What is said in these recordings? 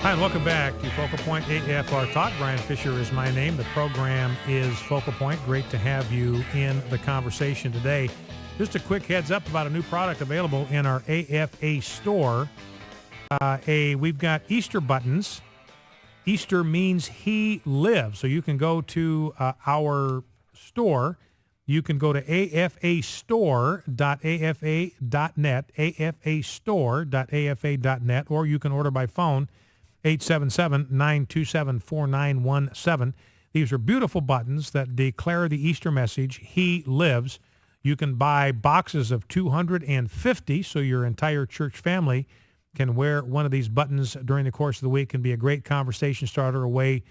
Hi, and welcome back to Focal Point AFR Talk. Brian Fisher is my name. The program is Focal Point. Great to have you in the conversation today. Just a quick heads up about a new product available in our AFA store. We've got Easter buttons. Easter means He lives. So you can go to our store. You can go to afastore.afa.net, afastore.afa.net, or you can order by phone, 877-927-4917. These are beautiful buttons that declare the Easter message, He lives. You can buy boxes of 250, so your entire church family can wear one of these buttons during the course of the week. Can be a great conversation starter, a way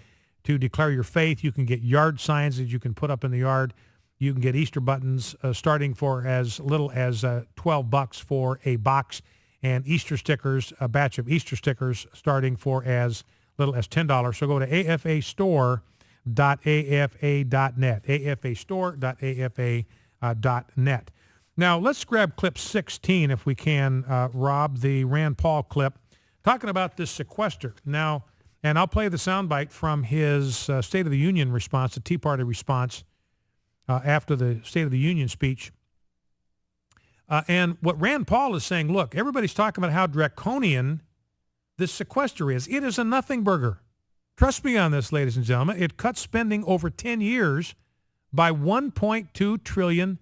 to declare your faith. You can get yard signs that you can put up in the yard. You can get Easter buttons starting for as little as $12 for a box, and Easter stickers, a batch of Easter stickers starting for as little as $10. So go to afastore.afa.net, afastore.afa.net. Now, let's grab clip 16 if we can, Rob, the Rand Paul clip, talking about this sequester. Now, and I'll play the soundbite from his State of the Union response, the Tea Party response, after the State of the Union speech. And what Rand Paul is saying, look, everybody's talking about how draconian this sequester is. It is a nothing burger. Trust me on this, ladies and gentlemen. It cuts spending over 10 years by $1.2 trillion.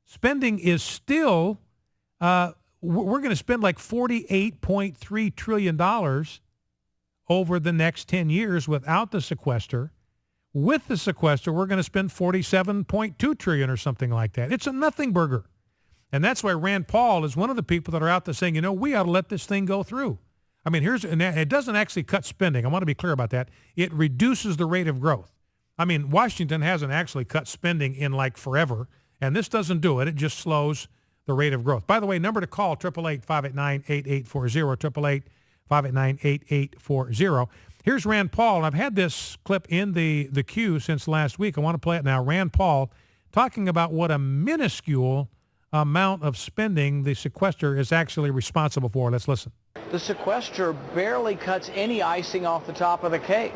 Spending is still, we're going to spend like $48.3 trillion over the next 10 years without the sequester. With the sequester, we're going to spend $47.2 trillion or something like that. It's a nothing burger. And that's why Rand Paul is one of the people that are out there saying, we ought to let this thing go through. I mean, and it doesn't actually cut spending. I want to be clear about that. It reduces the rate of growth. I mean, Washington hasn't actually cut spending in like forever, and this doesn't do it. It just slows the rate of growth. By the way, number to call, 888-589-8840, 888-589-8840. Here's Rand Paul, and I've had this clip in the queue since last week. I want to play it now. Rand Paul talking about what a minuscule amount of spending the sequester is actually responsible for. Let's listen. The sequester barely cuts any icing off the top of the cake.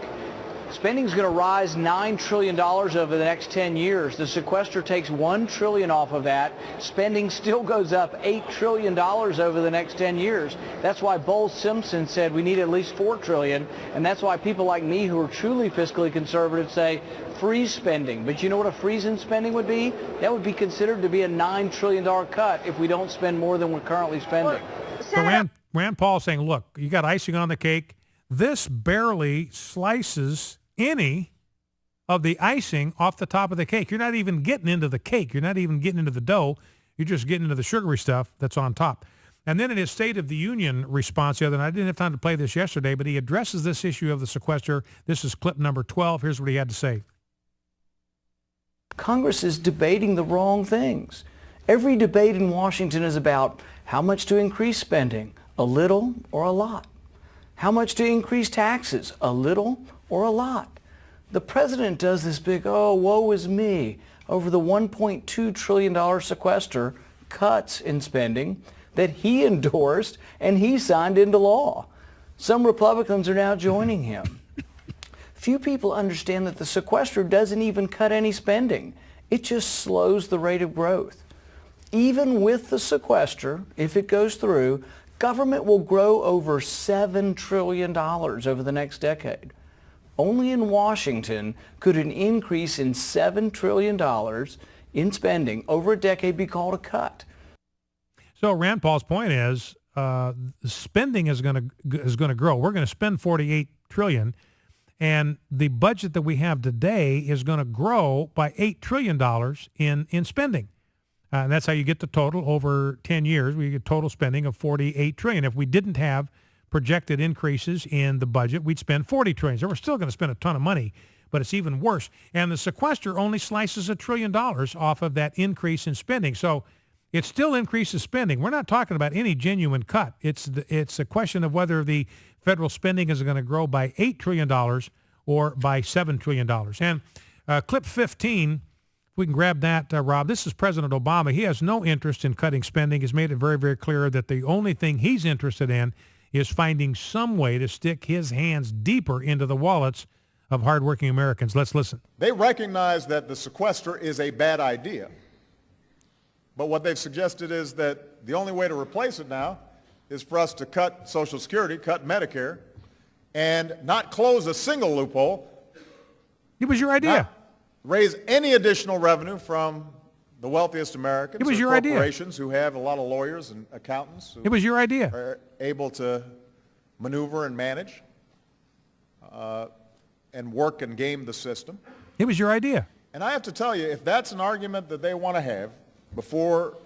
Spending is going to rise $9 trillion over the next 10 years. The sequester takes $1 trillion off of that. Spending still goes up $8 trillion over the next 10 years. That's why Bowles-Simpson said we need at least $4 trillion, and that's why people like me who are truly fiscally conservative say freeze spending. But you know what a freeze in spending would be? That would be considered to be a $9 trillion cut if we don't spend more than we're currently spending. So Rand Paul saying, look, you got icing on the cake. This barely slices any of the icing off the top of the cake. You're not even getting into the cake. You're not even getting into the dough. You're just getting into the sugary stuff that's on top. And then in his State of the Union response the other night, I didn't have time to play this yesterday, but he addresses this issue of the sequester. This is clip number 12. Here's what he had to say. Congress is debating the wrong things. Every debate in Washington is about how much to increase spending, a little or a lot. How much to increase taxes, a little or a lot. The president does this big, woe is me, over the $1.2 trillion sequester cuts in spending that he endorsed and he signed into law. Some Republicans are now joining him. Few people understand that the sequester doesn't even cut any spending. It just slows the rate of growth. Even with the sequester, if it goes through, government will grow over $7 trillion over the next decade. Only in Washington could an increase in $7 trillion in spending over a decade be called a cut. So Rand Paul's point is spending is going to grow. We're going to spend $48 trillion, and the budget that we have today is going to grow by $8 trillion in spending. And that's how you get the total over 10 years. We get total spending of $48 trillion. If we didn't have projected increases in the budget, we'd spend $40 trillion. So we're still going to spend a ton of money, but it's even worse. And the sequester only slices $1 trillion off of that increase in spending. So it still increases spending. We're not talking about any genuine cut. It's a question of whether the federal spending is going to grow by $8 trillion or by $7 trillion. And clip 15, we can grab that, Rob. This is President Obama. He has no interest in cutting spending. He's made it very, very clear that the only thing he's interested in is finding some way to stick his hands deeper into the wallets of hardworking Americans. Let's listen. They recognize that the sequester is a bad idea. But what they've suggested is that the only way to replace it now is for us to cut Social Security, cut Medicare, and not close a single loophole. It was your idea. Not raise any additional revenue from the wealthiest Americans. It was or your idea. Corporations who have a lot of lawyers and accountants who It was your idea. are able to maneuver and manage and work and game the system. It was your idea. And I have to tell you, if that's an argument that they want to have before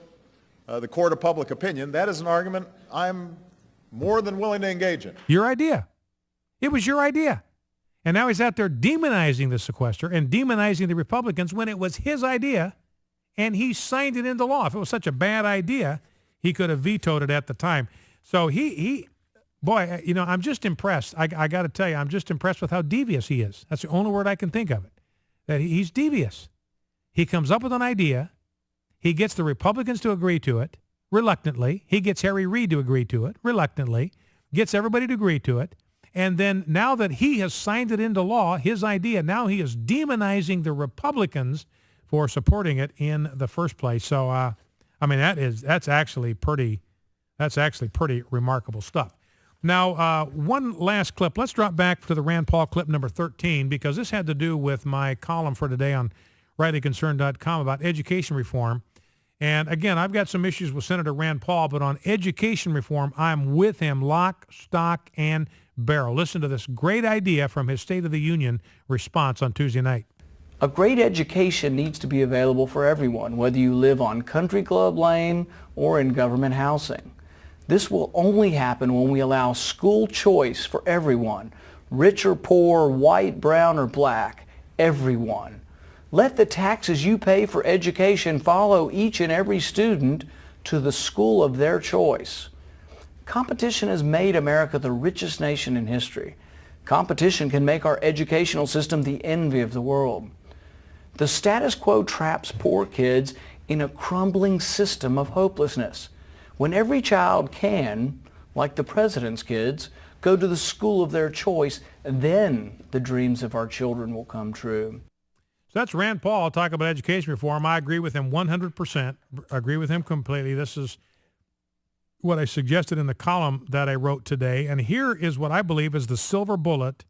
the court of public opinion, that is an argument I'm more than willing to engage in. Your idea. It was your idea. And now he's out there demonizing the sequester and demonizing the Republicans when it was his idea and he signed it into law. If it was such a bad idea, he could have vetoed it at the time. So boy, you know, I'm just impressed. I got to tell you, I'm just impressed with how devious he is. That's the only word I can think of it, that he's devious. He comes up with an idea. He gets the Republicans to agree to it reluctantly. He gets Harry Reid to agree to it reluctantly, gets everybody to agree to it. And then now that he has signed it into law, his idea, now he is demonizing the Republicans for supporting it in the first place. So, I mean, that's actually pretty remarkable stuff. Now, one last clip. Let's drop back to the Rand Paul clip number 13, because this had to do with my column for today on RileyConcern.com about education reform. And again, I've got some issues with Senator Rand Paul, but on education reform, I'm with him lock, stock, and barrel. Listen to this great idea from his State of the Union response on Tuesday night. A great education needs to be available for everyone, whether you live on Country Club Lane or in government housing. This will only happen when we allow school choice for everyone, rich or poor, white, brown, or black, everyone. Let the taxes you pay for education follow each and every student to the school of their choice. Competition has made America the richest nation in history. Competition can make our educational system the envy of the world. The status quo traps poor kids in a crumbling system of hopelessness. When every child can, like the president's kids, go to the school of their choice, then the dreams of our children will come true. So that's Rand Paul talking about education reform. I agree with him 100%. Agree with him completely. This is what I suggested in the column that I wrote today. And here is what I believe is the silver bullet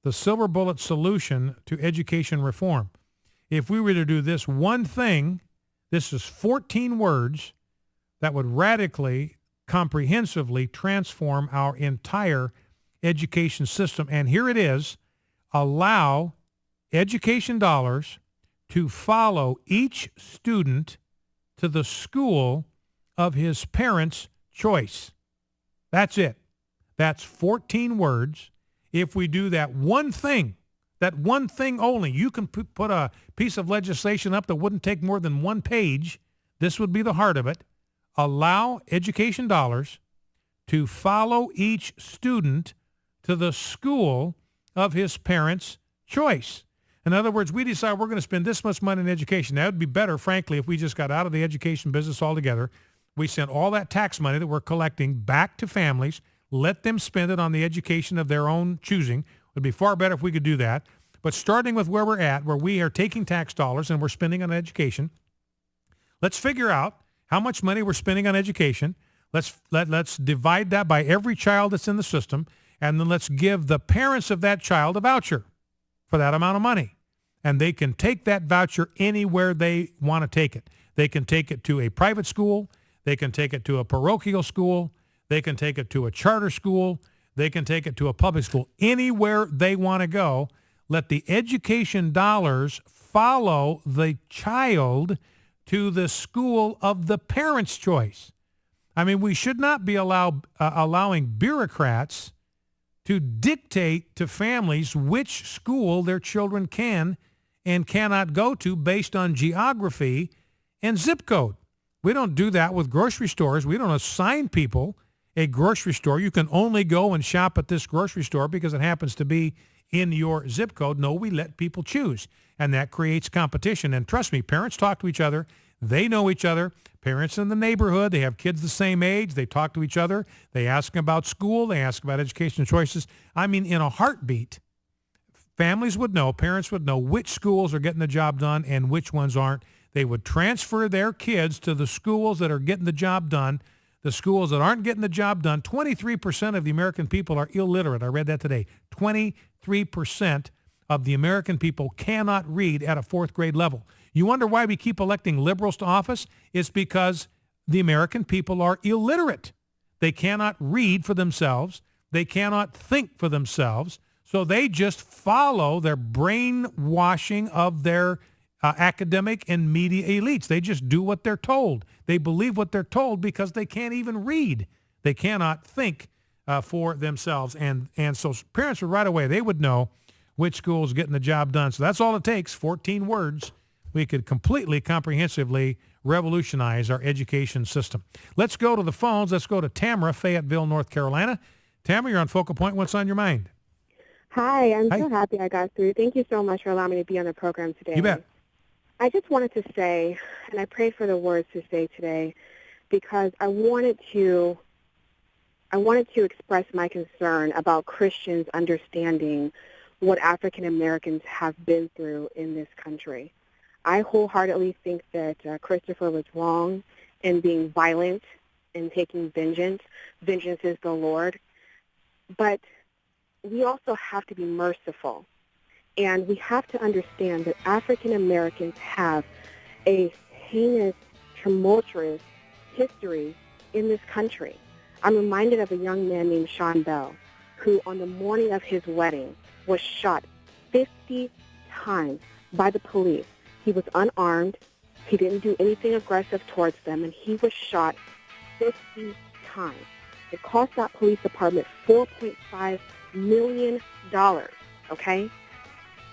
solution to education reform. If we were to do this one thing, this is 14 words that would radically, comprehensively transform our entire education system. And here it is: allow education dollars to follow each student to the school of his parents' choice. That's it. That's 14 words. If we do that one thing only, you can put a piece of legislation up that wouldn't take more than one page. This would be the heart of it. Allow education dollars to follow each student to the school of his parents' choice. In other words, we decide we're going to spend this much money in education. Now, it would be better, frankly, if we just got out of the education business altogether. We sent all that tax money that we're collecting back to families, let them spend it on the education of their own choosing. It would be far better if we could do that. But starting with where we're at, where we are taking tax dollars and we're spending on education, let's figure out how much money we're spending on education. Let's divide that by every child that's in the system, and then let's give the parents of that child a voucher for that amount of money. And they can take that voucher anywhere they want to take it. They can take it to a private school. They can take it to a parochial school. They can take it to a charter school. They can take it to a public school. Anywhere they want to go, let the education dollars follow the child to the school of the parents' choice. I mean, we should not be allowing bureaucrats to dictate to families which school their children can and cannot go to based on geography and zip code. We don't do that with grocery stores. We don't assign people a grocery store. You can only go and shop at this grocery store because it happens to be in your zip code. No, we let people choose, and that creates competition. And trust me, parents talk to each other. They know each other. Parents in the neighborhood, they have kids the same age. They talk to each other. They ask about school. They ask about education choices. I mean, in a heartbeat, families would know, parents would know which schools are getting the job done and which ones aren't. They would transfer their kids to the schools that are getting the job done. The schools that aren't getting the job done, 23% of the American people are illiterate. I read that today. 23% of the American people cannot read at a fourth grade level. You wonder why we keep electing liberals to office? It's because the American people are illiterate. They cannot read for themselves. They cannot think for themselves. So they just follow their brainwashing of their academic and media elites. They just do what they're told. They believe what they're told because they can't even read. They cannot think for themselves. And so parents would right away, they would know which school is getting the job done. So that's all it takes, 14 words. We could completely, comprehensively revolutionize our education system. Let's go to the phones. Let's go to Tamara, Fayetteville, North Carolina. Tamara, you're on Focal Point. What's on your mind? Hi, I'm so happy I got through. Thank you so much for allowing me to be on the program today. You bet. I just wanted to say, and I pray for the words to say today, because I wanted to express my concern about Christians understanding what African Americans have been through in this country. I wholeheartedly think that Christopher was wrong in being violent and taking vengeance. Vengeance is the Lord. But we also have to be merciful. And we have to understand that African Americans have a heinous, tumultuous history in this country. I'm reminded of a young man named Sean Bell, who on the morning of his wedding was shot 50 times by the police. He was unarmed. He didn't do anything aggressive towards them, and he was shot 50 times. It cost that police department $4.5 million, okay?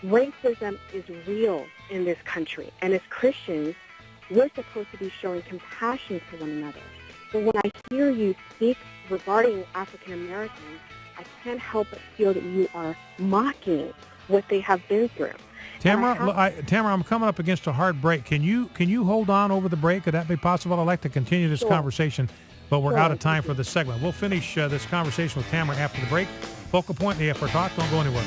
Racism is real in this country, and as Christians, we're supposed to be showing compassion to one another. But when I hear you speak regarding African Americans, I can't help but feel that you are mocking what they have been through. Tamara, Tamara, I'm coming up against a hard break. Can you hold on over the break? Could that be possible? I'd like to continue this conversation, but we're out of time for this segment. We'll finish this conversation with Tamara after the break. Focal Point, the AFR Talk. Don't go anywhere.